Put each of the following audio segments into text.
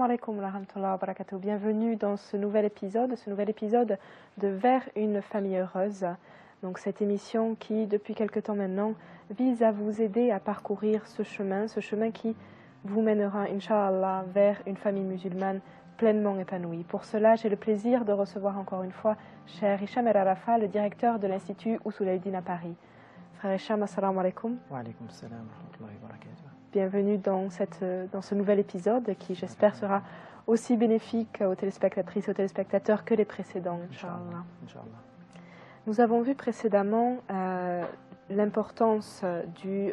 alaikum wa rahmatullahi wa barakatuh. Bienvenue dans ce nouvel épisode de Vers une famille heureuse. Donc cette émission qui, depuis quelque temps maintenant, vise à vous aider à parcourir ce chemin qui vous mènera, Inch'Allah, vers une famille musulmane pleinement épanouie. Pour cela, j'ai le plaisir de recevoir encore une fois cher Hicham El Arafa, le directeur de l'Institut Usul al-Din à Paris. Frère Hicham, assalamu alaikum. Wa alaikum salam wa rahmatullahi wa barakatuh. Bienvenue dans ce nouvel épisode qui, j'espère, sera aussi bénéfique aux téléspectatrices et aux téléspectateurs que les précédents, Inch'Allah. Nous avons vu précédemment l'importance du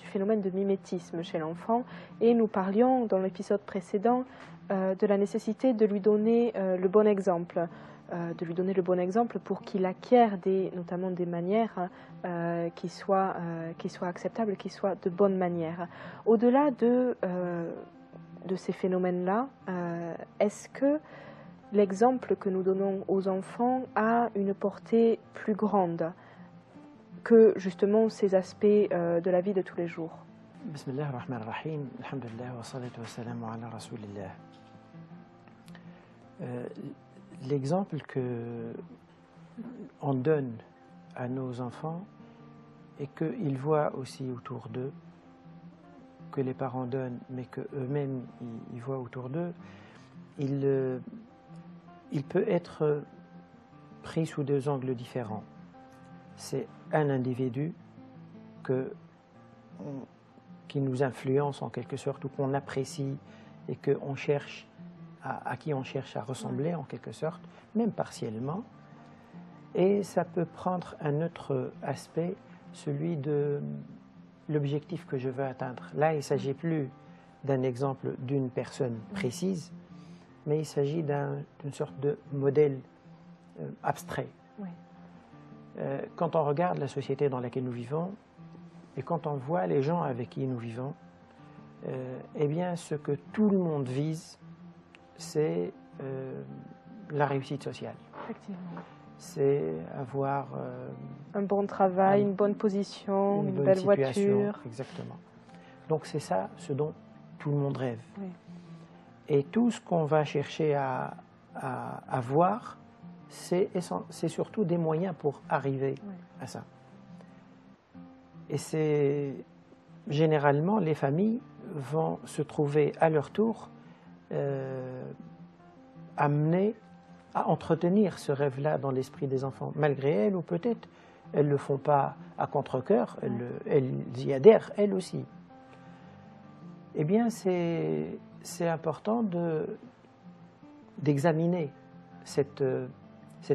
phénomène de mimétisme chez l'enfant et nous parlions dans l'épisode précédent de la nécessité de lui donner le bon exemple. Pour qu'il acquiert notamment des manières qui soient acceptables, qui soient de bonnes manières. Au-delà de ces phénomènes-là, est-ce que l'exemple que nous donnons aux enfants a une portée plus grande que justement ces aspects de la vie de tous les jours? Bismillah ar-Rahman ar-Rahim, alhamdulillah wa salatu wa salamu ala rasulillah. L'exemple qu'on donne à nos enfants et qu'ils voient aussi autour d'eux, que les parents donnent, mais qu'eux-mêmes ils voient autour d'eux, il peut être pris sous deux angles différents. C'est un individu qui nous influence en quelque sorte, ou qu'on apprécie et qu'on cherche à qui on cherche à ressembler en quelque sorte, même partiellement. Et ça peut prendre un autre aspect, celui de l'objectif que je veux atteindre. Là, il ne s'agit plus d'un exemple d'une personne précise, mais il s'agit d'une sorte de modèle abstrait. Oui. Quand on regarde la société dans laquelle nous vivons, et quand on voit les gens avec qui nous vivons, eh bien, ce que tout le monde vise, c'est la réussite sociale. Effectivement. C'est avoir un bon travail, une bonne position, une belle voiture. Exactement. Donc c'est ça ce dont tout le monde rêve. Oui. Et tout ce qu'on va chercher à avoir, c'est surtout des moyens pour arriver à ça. Et c'est généralement les familles vont se trouver à leur tour amenées à entretenir ce rêve-là dans l'esprit des enfants, malgré elles, ou peut-être elles ne le font pas à contre-cœur, elles y adhèrent, elles aussi. Eh bien, c'est important d'examiner cet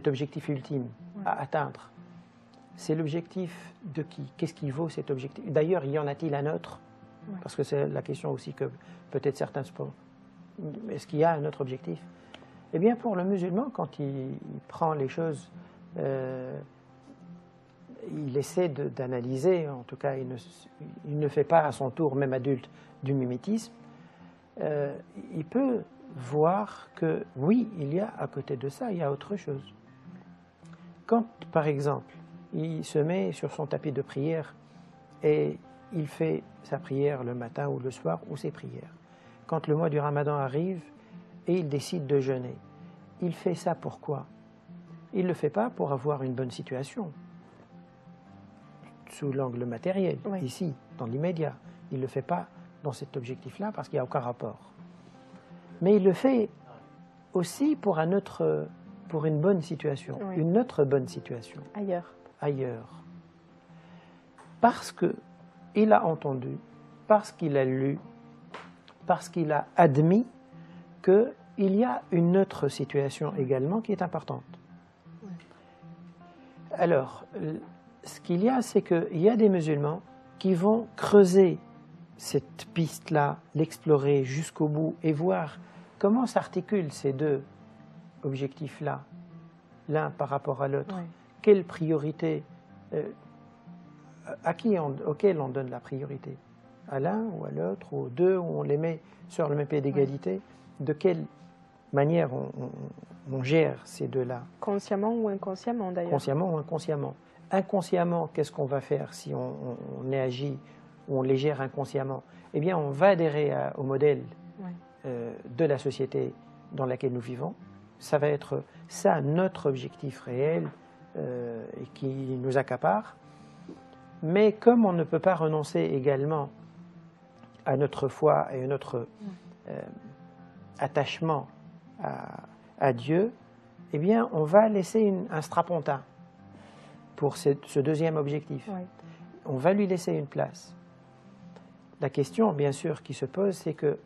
objectif ultime à atteindre. C'est l'objectif de qui? Qu'est-ce qui vaut cet objectif? D'ailleurs, y en a-t-il un autre? Parce que c'est la question aussi que peut-être certains se posent. Est-ce qu'il y a un autre objectif? Eh bien, pour le musulman, quand il prend les choses, il essaie d'analyser, en tout cas, il ne fait pas à son tour, même adulte, du mimétisme. Il peut voir que, oui, il y a à côté de ça, il y a autre chose. Quand, par exemple, il se met sur son tapis de prière et il fait sa prière le matin ou le soir, ou ses prières. Quand le mois du Ramadan arrive et il décide de jeûner, il fait ça pourquoi? Il ne le fait pas pour avoir une bonne situation, sous l'angle matériel, ici, dans l'immédiat. Il ne le fait pas dans cet objectif-là parce qu'il n'y a aucun rapport. Mais il le fait aussi pour une bonne situation, une autre bonne situation. Ailleurs. Parce qu'il a entendu, parce qu'il a lu, parce qu'il a admis qu'il y a une autre situation également qui est importante. Alors, ce qu'il y a, c'est qu'il y a des musulmans qui vont creuser cette piste-là, l'explorer jusqu'au bout et voir comment s'articulent ces deux objectifs-là, l'un par rapport à l'autre. Quelle priorité, auquel on donne la priorité? À l'un ou à l'autre, ou aux deux, où on les met sur le même pied d'égalité? De quelle manière on gère ces deux-là? Consciemment ou inconsciemment, d'ailleurs. Consciemment ou inconsciemment. Inconsciemment, qu'est-ce qu'on va faire si on agit ou on les gère inconsciemment? Eh bien, on va adhérer au modèle de la société dans laquelle nous vivons. Ça va être ça notre objectif réel et qui nous accapare. Mais comme on ne peut pas renoncer également à notre foi et à notre attachement à Dieu, eh bien, on va laisser un strapontin pour ce deuxième objectif. Oui. On va lui laisser une place. La question, bien sûr, qui se pose, c'est que,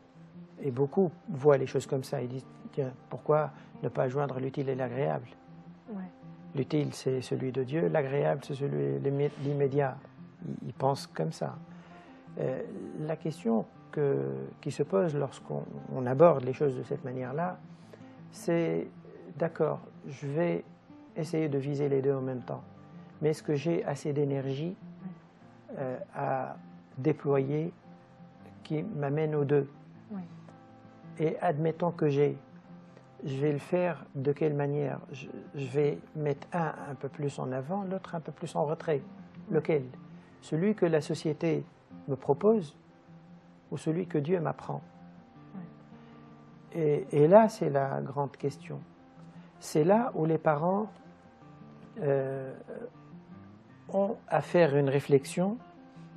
et beaucoup voient les choses comme ça, ils disent, tiens, pourquoi ne pas joindre l'utile et l'agréable? Oui. L'utile, c'est celui de Dieu, l'agréable, c'est celui de l'immédiat. Ils pensent comme ça. La question qui se pose lorsqu'on aborde les choses de cette manière-là, c'est, d'accord, je vais essayer de viser les deux en même temps, mais est-ce que j'ai assez d'énergie à déployer qui m'amène aux deux? Oui. Et admettons que je vais le faire de quelle manière? Je vais mettre un peu plus en avant, l'autre un peu plus en retrait. Lequel? Celui que la société me propose ou celui que Dieu m'apprend? Et là, c'est la grande question. C'est là où les parents ont à faire une réflexion,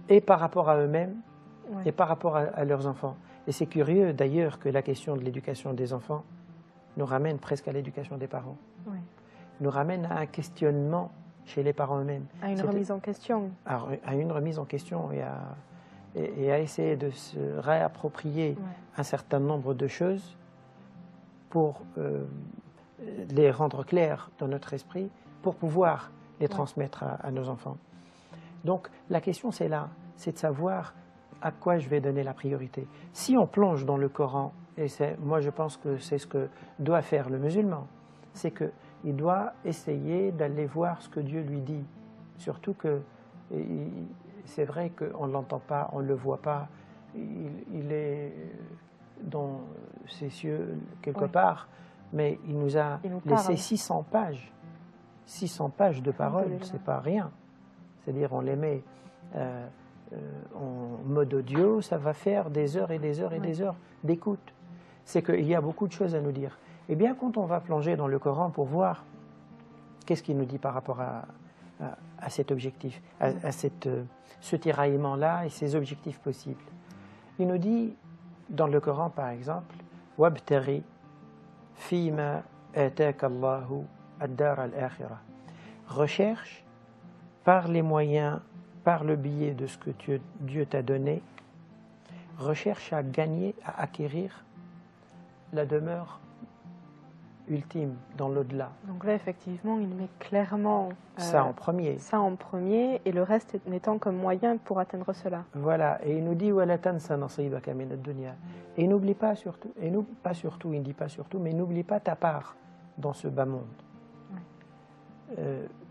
et par rapport à eux-mêmes, et par rapport à leurs enfants. Et c'est curieux d'ailleurs que la question de l'éducation des enfants nous ramène presque à l'éducation des parents. Oui. Nous ramène à un questionnement chez les parents eux-mêmes. À une remise en question. À une remise en question et à essayer de se réapproprier un certain nombre de choses pour les rendre claires dans notre esprit, pour pouvoir les transmettre à nos enfants. Donc la question c'est là, c'est de savoir à quoi je vais donner la priorité. Si on plonge dans le Coran, et moi je pense que c'est ce que doit faire le musulman, c'est qu'il doit essayer d'aller voir ce que Dieu lui dit. Surtout que c'est vrai qu'on ne l'entend pas, on ne le voit pas, il est dans ses cieux quelque part, mais il nous a laissé 600 pages. 600 pages de paroles, c'est pas rien. C'est-à-dire on les met en mode audio, ça va faire des heures et des heures et des heures d'écoute. C'est qu'il y a beaucoup de choses à nous dire. Et bien quand on va plonger dans le Coran pour voir qu'est-ce qu'il nous dit par rapport à cet objectif, à ce tiraillement-là et ces objectifs possibles. Il nous dit dans le Coran par exemple, « Wabtaghi fima ataka Allahu ad-dar al-akhirah » recherche par les moyens, par le biais de ce que Dieu t'a donné, recherche à gagner, à acquérir la demeure ultime dans l'au-delà. Donc là, effectivement, il met clairement ça en premier. Ça en premier, et le reste n'étant comme moyen pour atteindre cela. Voilà, et il nous dit وَلَا تَنْسَ نَصِيبَكَ مِنَ الدُّنْيَا. Et n'oublie pas surtout, il ne dit pas surtout, mais n'oublie pas ta part dans ce bas monde.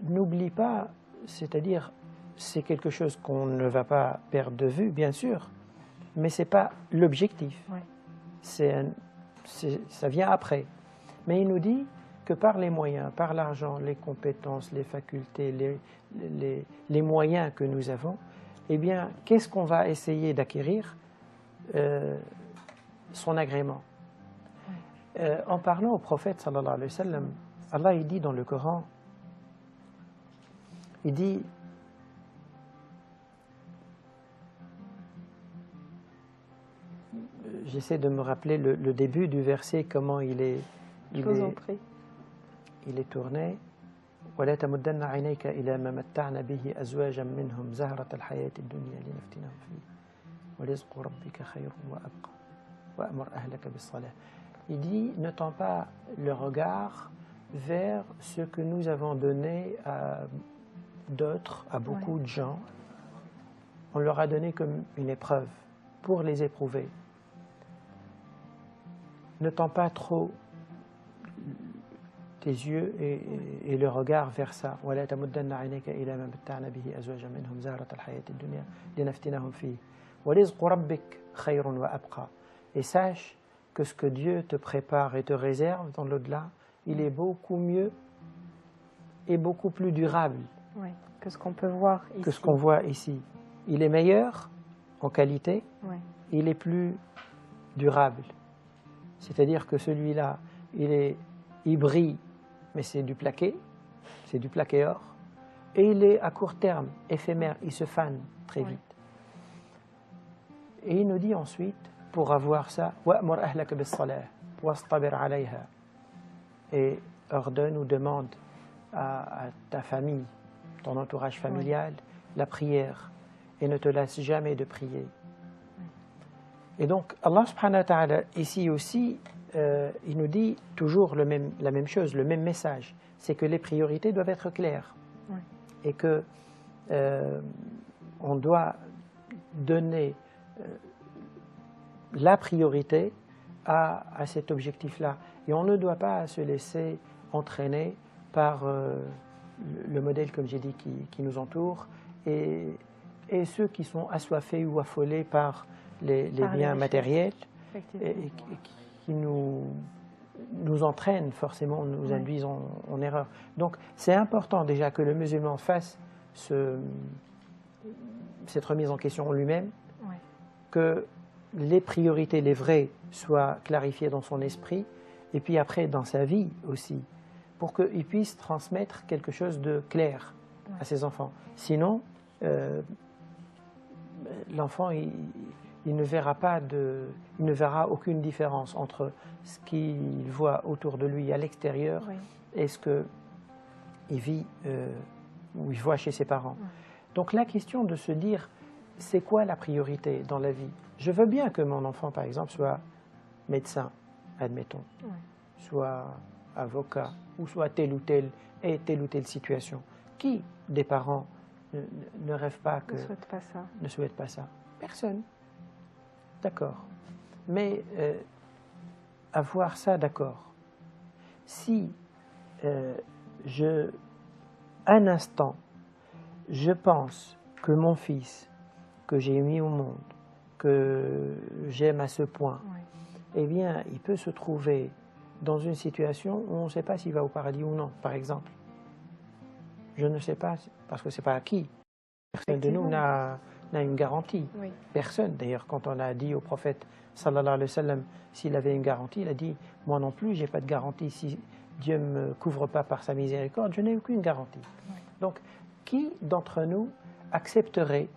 N'oublie pas, c'est-à-dire, c'est quelque chose qu'on ne va pas perdre de vue, bien sûr, mais ce n'est pas l'objectif. Ça vient après. Mais il nous dit que par les moyens, par l'argent, les compétences, les facultés, les moyens que nous avons, eh bien, qu'est-ce qu'on va essayer d'acquérir? Son agrément. En parlant au prophète, sallallahu alayhi wa sallam, Allah il dit dans le Coran, il dit, j'essaie de me rappeler le début du verset, comment il est tourné. ولا تمدن عينيك إلى ما متعنا به أزواجا منهم زهرة الحياة الدنيا لنفتنهم فيه ورزق ربك خير وأبقى وأمر أهلك بالصلاة. Il dit, ne tends pas le regard vers ce que nous avons donné à d'autres, à beaucoup de gens. On leur a donné comme une épreuve pour les éprouver. Ne tends pas trop tes yeux et le regard vers ça. ولا تمدن عينيك إلى ما متعنا به أزواجا منهم زهرة الحياة الدنيا لنفتنهم فيه ورزق ربك خير وأبقى. Et sache que ce que Dieu te prépare et te réserve dans l'au-delà, il est beaucoup mieux et beaucoup plus durable que ce qu'on peut voir ici. Que ce qu'on voit ici. Il est meilleur en qualité, il est plus durable. C'est-à-dire que celui-là, il brille, mais c'est du plaqué or, et il est à court terme, éphémère, il se fane très vite. Et il nous dit ensuite, pour avoir ça, وَأْمُرْ أَهْلَكَ بِالصَّلَاةِ وَاصْطَبِرْ عَلَيْهَا, et ordonne ou demande à ta famille, ton entourage familial, la prière, et ne te lasse jamais de prier. Et donc, Allah subhanahu wa ta'ala, ici aussi, il nous dit toujours la même chose, le même message, c'est que les priorités doivent être claires. Et que on doit donner la priorité à cet objectif-là. Et on ne doit pas se laisser entraîner par le modèle, comme j'ai dit, qui nous entoure, et ceux qui sont assoiffés ou affolés par les biens matériels, et qui nous entraînent forcément, nous induisent en erreur. Donc c'est important déjà que le musulman fasse cette remise en question en lui-même, que les priorités, les vraies, soient clarifiées dans son esprit, et puis après dans sa vie aussi, pour qu'il puisse transmettre quelque chose de clair à ses enfants. Sinon, l'enfant, il ne verra aucune différence entre ce qu'il voit autour de lui à l'extérieur et ce qu'il vit ou il voit chez ses parents. Donc la question de se dire, c'est quoi la priorité dans la vie? Je veux bien que mon enfant, par exemple, soit médecin, admettons, soit avocat, ou soit telle ou telle situation. Qui des parents ne rêve pas que... Ne souhaite pas ça. Personne. D'accord. Mais avoir ça, d'accord. Si un instant, je pense que mon fils, que j'ai mis au monde, que j'aime à ce point, eh bien, il peut se trouver dans une situation où on ne sait pas s'il va au paradis ou non, par exemple. Je ne sais pas, parce que ce n'est pas acquis. Personne de nous n'a une garantie. Personne. D'ailleurs, quand on a dit au prophète, sallallahu alayhi wa sallam, s'il avait une garantie, il a dit, moi non plus, je n'ai pas de garantie. Si Dieu ne me couvre pas par sa miséricorde, je n'ai aucune garantie. Donc, qui d'entre nous accepterait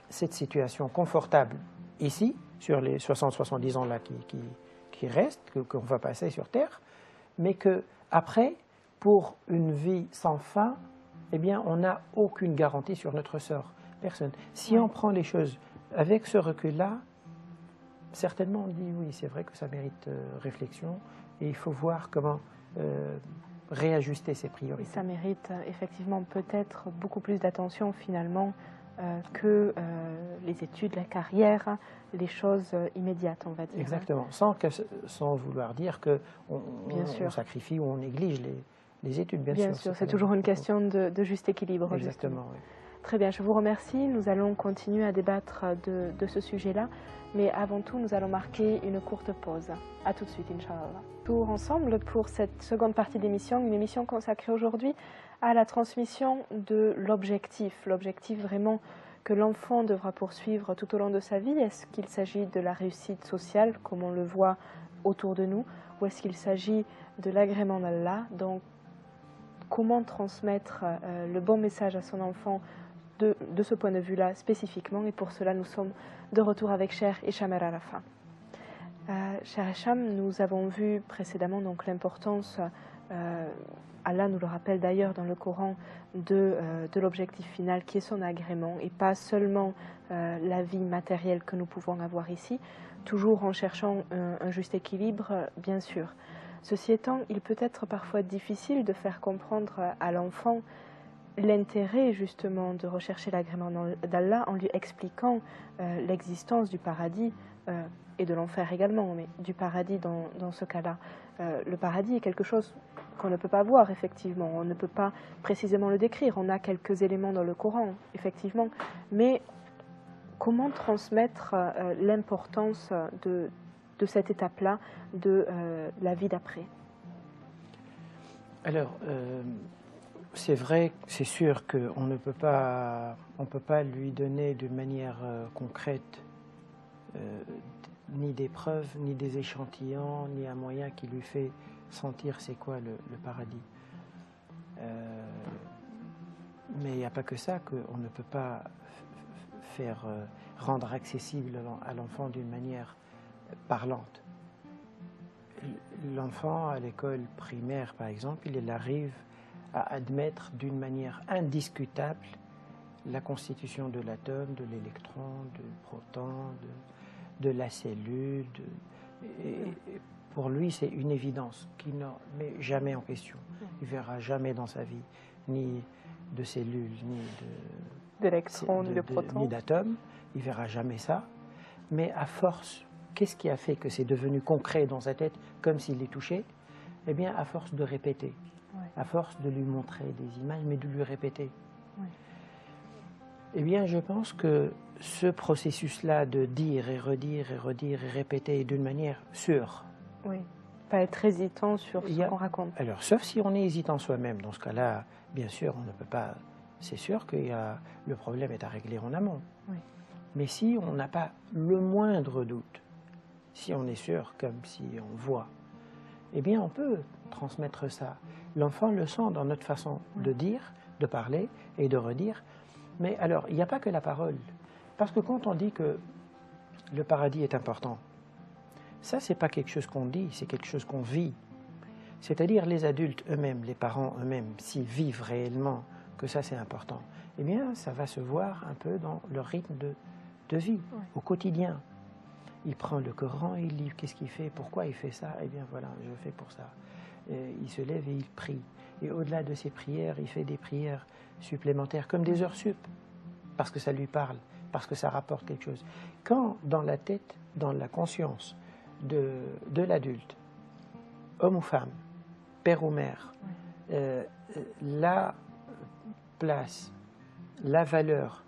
cette situation confortable ici, sur les 60-70 ans là qui restent, qu'on va passer sur Terre, mais qu'après, pour une vie sans fin, eh bien, on n'a aucune garantie sur notre sort. Personne. Si on prend les choses avec ce recul-là, certainement on dit oui, c'est vrai que ça mérite réflexion, et il faut voir comment réajuster ses priorités. Et ça mérite effectivement peut-être beaucoup plus d'attention finalement que les études, la carrière, les choses immédiates, on va dire. Exactement, sans vouloir dire qu'on sacrifie ou on néglige les études, bien sûr. C'est toujours une question de juste équilibre. Exactement, oui. Très bien, je vous remercie. Nous allons continuer à débattre de ce sujet-là, mais avant tout, nous allons marquer une courte pause. À tout de suite, Inch'Allah. Tour ensemble pour cette seconde partie d'émission, une émission consacrée aujourd'hui à la transmission de l'objectif vraiment que l'enfant devra poursuivre tout au long de sa vie. Est-ce qu'il s'agit de la réussite sociale, comme on le voit autour de nous, ou est-ce qu'il s'agit de l'agrément d'Allah? Donc, comment transmettre le bon message à son enfant de ce point de vue-là spécifiquement, et pour cela nous sommes de retour avec Cher Hicham El Arafa. Cher Hicham, nous avons vu précédemment donc l'importance, Allah nous le rappelle d'ailleurs dans le Coran, de l'objectif final qui est son agrément, et pas seulement la vie matérielle que nous pouvons avoir ici, toujours en cherchant un juste équilibre, bien sûr. Ceci étant, il peut être parfois difficile de faire comprendre à l'enfant l'intérêt justement de rechercher l'agrément d'Allah en lui expliquant l'existence du paradis et de l'enfer également, mais du paradis dans ce cas-là. Le paradis est quelque chose qu'on ne peut pas voir, effectivement, on ne peut pas précisément le décrire, on a quelques éléments dans le Coran, effectivement, mais comment transmettre l'importance de cette étape-là, de la vie d'après? Alors, c'est vrai, c'est sûr qu'on ne peut pas lui donner de manière concrète ni des preuves, ni des échantillons, ni un moyen qui lui fait sentir c'est quoi le paradis. Mais il n'y a pas que ça, qu'on ne peut pas faire rendre accessible à l'enfant d'une manière parlante. L'enfant à l'école primaire, par exemple, il arrive à admettre d'une manière indiscutable la constitution de l'atome, de l'électron, du proton, de la cellule. Et pour lui, c'est une évidence qu'il ne met jamais en question. Il ne verra jamais dans sa vie ni de cellules, ni d'électrons, ni de protons, ni d'atomes. Il ne verra jamais ça. Mais à force, qu'est-ce qui a fait que c'est devenu concret dans sa tête, comme s'il les touchait? Eh bien, à force de répéter, à force de lui montrer des images, mais de lui répéter. Eh bien, je pense que ce processus-là de dire et redire et redire et répéter d'une manière sûre. Oui, pas être hésitant sur ce qu'on raconte. Alors, sauf si on est hésitant soi-même, dans ce cas-là, bien sûr, on ne peut pas. C'est sûr que le problème est à régler en amont. Oui. Mais si on n'a pas le moindre doute, si on est sûr, comme si on voit, eh bien, on peut transmettre ça. L'enfant le sent dans notre façon de dire, de parler et de redire. Mais alors, il n'y a pas que la parole. Parce que quand on dit que le paradis est important, ça, ce n'est pas quelque chose qu'on dit, c'est quelque chose qu'on vit. C'est-à-dire les adultes eux-mêmes, les parents eux-mêmes, s'ils vivent réellement que ça, c'est important, eh bien, ça va se voir un peu dans leur rythme de vie, au quotidien. Il prend le Coran, il lit, qu'est-ce qu'il fait, pourquoi il fait ça? Eh bien, voilà, je fais pour ça. Il se lève et il prie. Et au-delà de ses prières, il fait des prières supplémentaires, comme des heures sup, parce que ça lui parle, parce que ça rapporte quelque chose. Quand dans la tête, dans la conscience de l'adulte, homme ou femme, père ou mère, la place, la valeur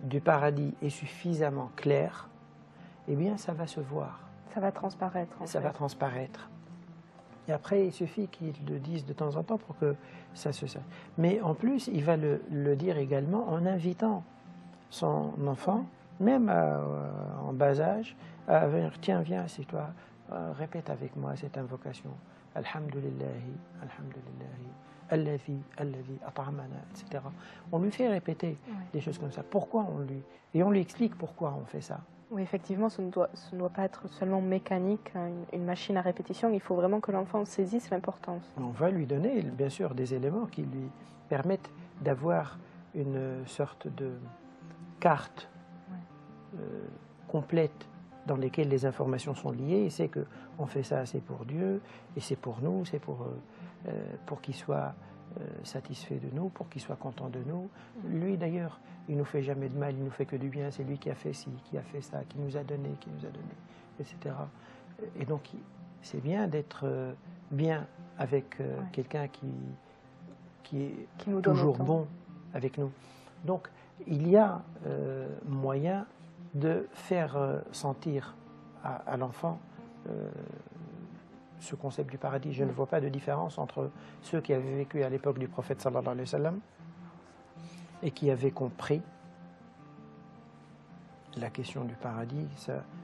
du paradis est suffisamment claire, eh bien ça va se voir. Ça va transparaître. Ça va transparaître. Et après, il suffit qu'il le dise de temps en temps pour que ça se sache. Mais en plus, il va le dire également en invitant son enfant, même en bas âge, à venir, tiens, viens, assieds-toi, répète avec moi cette invocation. Alhamdulillahi, Alhamdulillahi, Allahi, At'amana, etc. On lui fait répéter des choses comme ça. Pourquoi et on lui explique pourquoi on fait ça. Oui, effectivement, ce ne doit pas être seulement mécanique, une machine à répétition. Il faut vraiment que l'enfant saisisse l'importance. On va lui donner, bien sûr, des éléments qui lui permettent d'avoir une sorte de carte complète dans lesquelles les informations sont liées. Et c'est qu'on fait ça, c'est pour Dieu, et c'est pour nous, c'est pour qu'il soit satisfait de nous, pour qu'il soit content de nous. Lui, d'ailleurs, il ne nous fait jamais de mal, il ne nous fait que du bien. C'est lui qui a fait ci, qui a fait ça, qui nous a donné, etc. Et donc, c'est bien d'être bien avec quelqu'un qui est toujours bon avec nous. Donc, il y a moyen de faire sentir à l'enfant ce concept du paradis. Je ne vois pas de différence entre ceux qui avaient vécu à l'époque du prophète sallallahu alayhi wa sallam et qui avaient compris la question du paradis.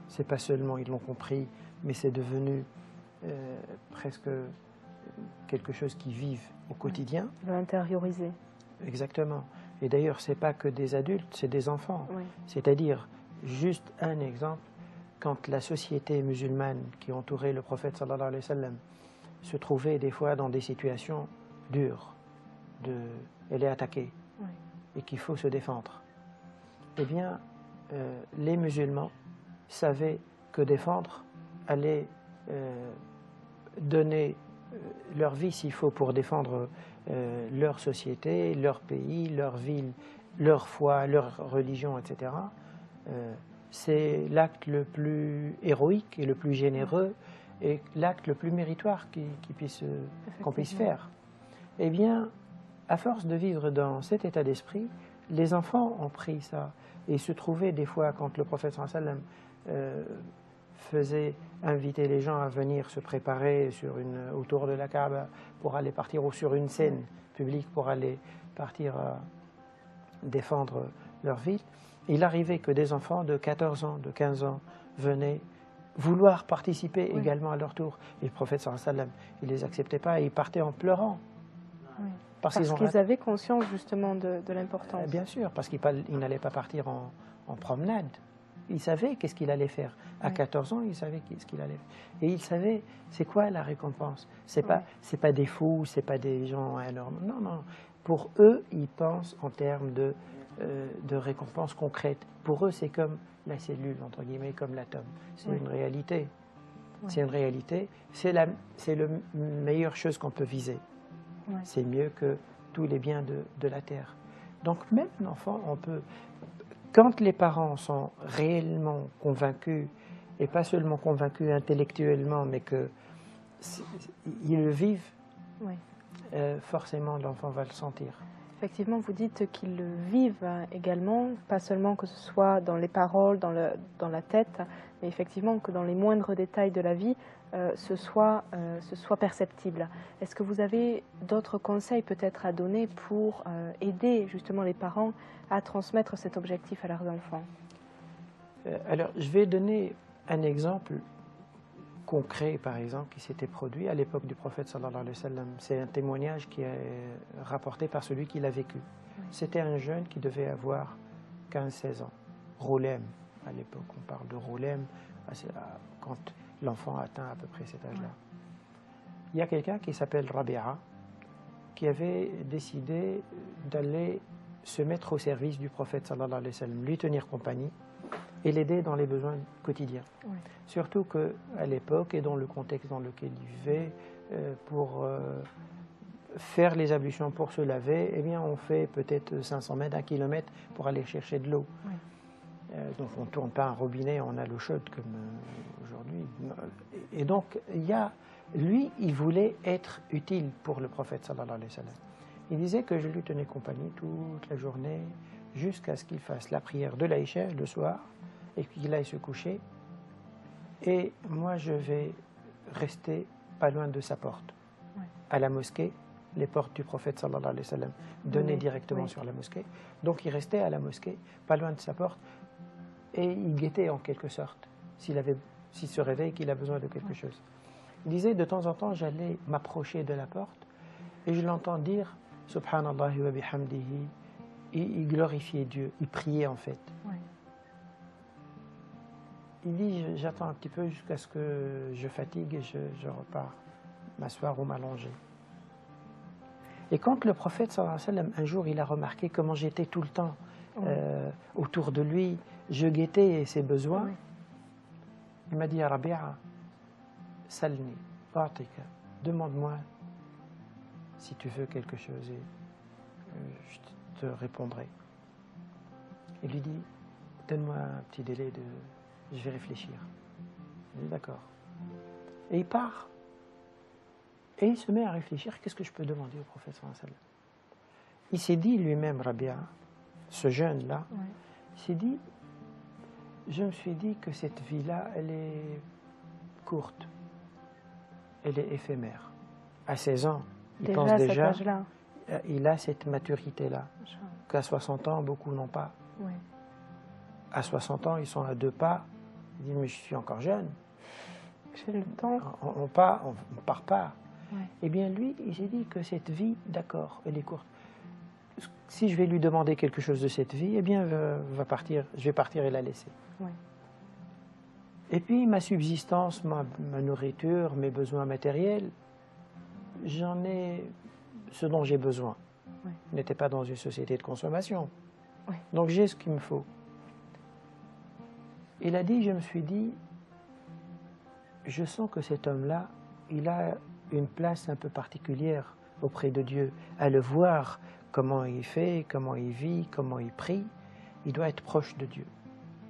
C'est pas seulement ils l'ont compris, mais c'est devenu presque quelque chose qu'ils vivent au quotidien. L'intérioriser. Exactement. Et d'ailleurs, c'est pas que des adultes, c'est des enfants. C'est-à-dire, juste un exemple, quand la société musulmane qui entourait le prophète sallallahu alayhi wa sallam se trouvait des fois dans des situations dures, elle est attaquée et qu'il faut se défendre, eh bien, les musulmans savaient que défendre allait donner leur vie s'il faut pour défendre leur société, leur pays, leur ville, leur foi, leur religion, etc. C'est l'acte le plus héroïque et le plus généreux et l'acte le plus méritoire qu'on puisse faire. Eh bien, à force de vivre dans cet état d'esprit, les enfants ont pris ça et se trouvaient des fois, quand le prophète sallallahu alayhi wa sallam faisait inviter les gens à venir se préparer autour de la Kaaba pour aller partir, ou sur une scène publique pour aller partir défendre leur ville. Il arrivait que des enfants de 14 ans, de 15 ans venaient vouloir participer Oui. également à leur tour. Et le prophète sallallahu alayhi wa sallam, il ne les acceptait pas et ils partaient en pleurant. Oui. Parce Parce qu'ils ont qu'ils avaient conscience justement de l'importance. Bien sûr, parce qu'ils n'allaient pas partir en promenade. Ils savaient qu'est-ce qu'il allait faire. À Oui. 14 ans, ils savaient ce qu'il allait faire. Et ils savaient c'est quoi la récompense. C'est Oui. pas des fous, c'est pas des gens énormes. Non, non. Pour eux, ils pensent en termes de récompense concrète. Pour eux, c'est comme la cellule, entre guillemets, comme l'atome. C'est Oui. une réalité. Oui. C'est une réalité. C'est la meilleure chose qu'on peut viser. Oui. C'est mieux que tous les biens de la terre. Donc même un enfant, on peut... Quand les parents sont réellement convaincus, et pas seulement convaincus intellectuellement, mais qu'ils le vivent, Oui. Forcément l'enfant va le sentir. Effectivement, vous dites qu'ils le vivent également, pas seulement que ce soit dans les paroles, dans la tête, mais effectivement que dans les moindres détails de la vie, ce soit perceptible. Est-ce que vous avez d'autres conseils peut-être à donner pour aider justement les parents à transmettre cet objectif à leurs enfants? Alors, je vais donner un exemple concret, par exemple, qui s'était produit à l'époque du prophète sallallahu alayhi wa sallam. C'est un témoignage qui est rapporté par celui qui l'a vécu. Oui. C'était un jeune qui devait avoir 15-16 ans. Rolem, à l'époque, on parle de Rolem, quand l'enfant atteint à peu près cet âge-là. Oui. Il y a quelqu'un qui s'appelle Rabi'a, qui avait décidé d'aller se mettre au service du prophète sallallahu alayhi wa sallam, lui tenir compagnie et l'aider dans les besoins quotidiens. Oui. Surtout qu'à l'époque et dans le contexte dans lequel il vivait, pour faire les ablutions pour se laver, eh bien on fait peut-être 500 mètres, 1 kilomètre pour aller chercher de l'eau. Oui. Donc on ne tourne pas un robinet, on a l'eau chaude comme aujourd'hui. Et donc lui, il voulait être utile pour le prophète sallallahu alayhi wa sallam. Il disait que je lui tenais compagnie toute la journée jusqu'à ce qu'il fasse la prière de l'Aïcha le soir et qu'il aille se coucher. Et moi, je vais rester pas loin de sa porte. Oui. À la mosquée, les portes du prophète sallallahu alayhi wa sallam donnaient directement sur la mosquée. Donc il restait à la mosquée, pas loin de sa porte, et il guettait en quelque sorte s'il se réveille qu'il a besoin de quelque chose. Il disait de temps en temps, j'allais m'approcher de la porte et je l'entends dire Subhanallah wa bihamdihi. Il glorifiait Dieu, il priait en fait. Oui. Il dit, j'attends un petit peu jusqu'à ce que je fatigue et je repars m'asseoir ou m'allonger. Et quand le prophète sallallahu alayhi wa sallam, un jour, il a remarqué comment j'étais tout le temps autour de lui, je guettais ses besoins, oui. Il m'a dit, Rabi'a, salni, a'tika, demande-moi si tu veux quelque chose et je te répondrai. Il lui dit, donne-moi un petit délai je vais réfléchir. Il dit d'accord. Et il part. Et il se met à réfléchir, qu'est-ce que je peux demander au prophète sallallahu alayhi wa sallam? Il s'est dit lui-même, Rabia, ce jeune-là, oui. Il s'est dit, je me suis dit que cette vie-là, elle est courte. Elle est éphémère. À 16 ans, il pense déjà, il a cette maturité-là. Qu'à 60 ans, beaucoup n'ont pas. Oui. À 60 ans, ils sont à 2 pas. Il dit, mais je suis encore jeune. J'ai le temps. On ne part pas. Oui. Eh bien, lui, il s'est dit que cette vie, d'accord, elle est courte. Si je vais lui demander quelque chose de cette vie, eh bien, je vais partir et la laisser. Oui. Et puis, ma subsistance, ma nourriture, mes besoins matériels, j'en ai ce dont j'ai besoin. Oui. Je n'étais pas dans une société de consommation. Oui. Donc, j'ai ce qu'il me faut. Il a dit, je me suis dit, je sens que cet homme-là, il a une place un peu particulière auprès de Dieu. À le voir, comment il fait, comment il vit, comment il prie, il doit être proche de Dieu.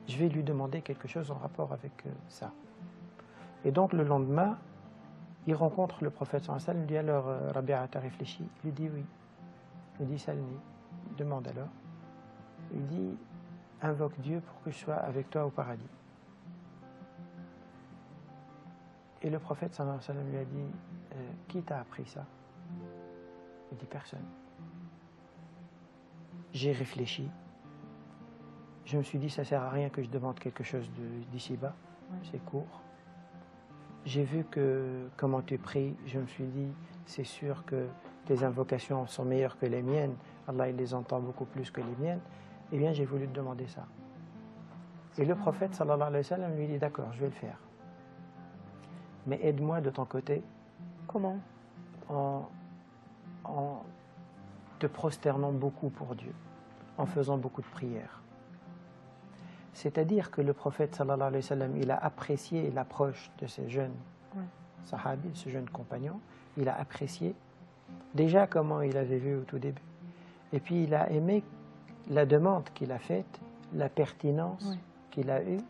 Je vais lui demander quelque chose en rapport avec ça. Et donc le lendemain, il rencontre le prophète sallallahu alayhi wa sallam, il dit alors, Rabi'a, t'as réfléchi? Il lui dit oui. Il dit Salni, demande alors. Il dit, invoque Dieu pour que je sois avec toi au paradis. Et le prophète sallallahu alayhi wa sallam lui a dit, qui t'a appris ça? Il dit, personne. J'ai réfléchi. Je me suis dit, ça ne sert à rien que je demande quelque chose d'ici-bas. Oui. C'est court. j'ai vu que comment tu pries, je me suis dit, c'est sûr que tes invocations sont meilleures que les miennes, Allah il les entend beaucoup plus que les miennes, eh bien j'ai voulu te demander ça. Et le prophète sallallahu alayhi wa sallam lui dit, d'accord, je vais le faire. Mais aide-moi de ton côté. Comment? En te prosternant beaucoup pour Dieu, en faisant beaucoup de prières. C'est-à-dire que le prophète sallallahu alayhi wa sallam, il a apprécié l'approche de ces jeunes sahabis, ce jeune compagnon, il a apprécié déjà comment il avait vu au tout début. Et puis il a aimé la demande qu'il a faite, la pertinence qu'il a eue,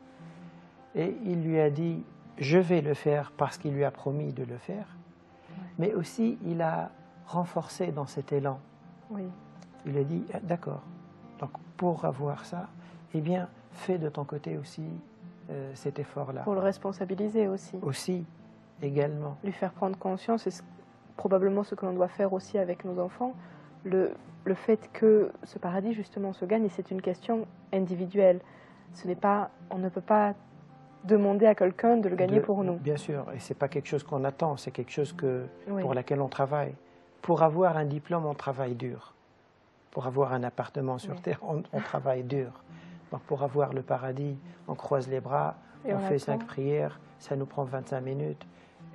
et il lui a dit, je vais le faire parce qu'il lui a promis de le faire, mais aussi il a renforcé dans cet élan. Il a dit, d'accord, donc pour avoir ça, eh bien, fais de ton côté aussi cet effort-là. Pour le responsabiliser aussi. Aussi, également. Lui faire prendre conscience, et probablement ce que l'on doit faire aussi avec nos enfants, le fait que ce paradis justement se gagne, c'est une question individuelle. Ce n'est pas, on ne peut pas demander à quelqu'un de le gagner pour nous. Bien sûr, et c'est pas quelque chose qu'on attend, c'est quelque chose pour laquelle on travaille. Pour avoir un diplôme, on travaille dur. Pour avoir un appartement sur terre, on travaille dur. Donc pour avoir le paradis, on croise les bras, on fait 5 prières, ça nous prend 25 minutes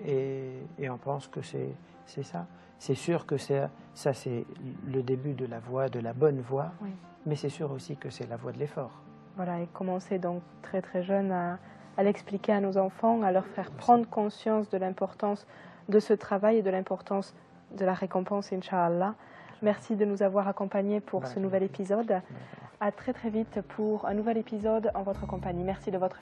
et on pense que c'est ça. C'est sûr que ça c'est le début de la voie, de la bonne voie, mais c'est sûr aussi que c'est la voie de l'effort. Voilà, et commencer donc très très jeune à l'expliquer à nos enfants, à leur faire prendre conscience de l'importance de ce travail et de l'importance de la récompense, Inch'Allah. Merci de nous avoir accompagnés pour ce nouvel épisode. À très très vite pour un nouvel épisode en votre compagnie. Merci de votre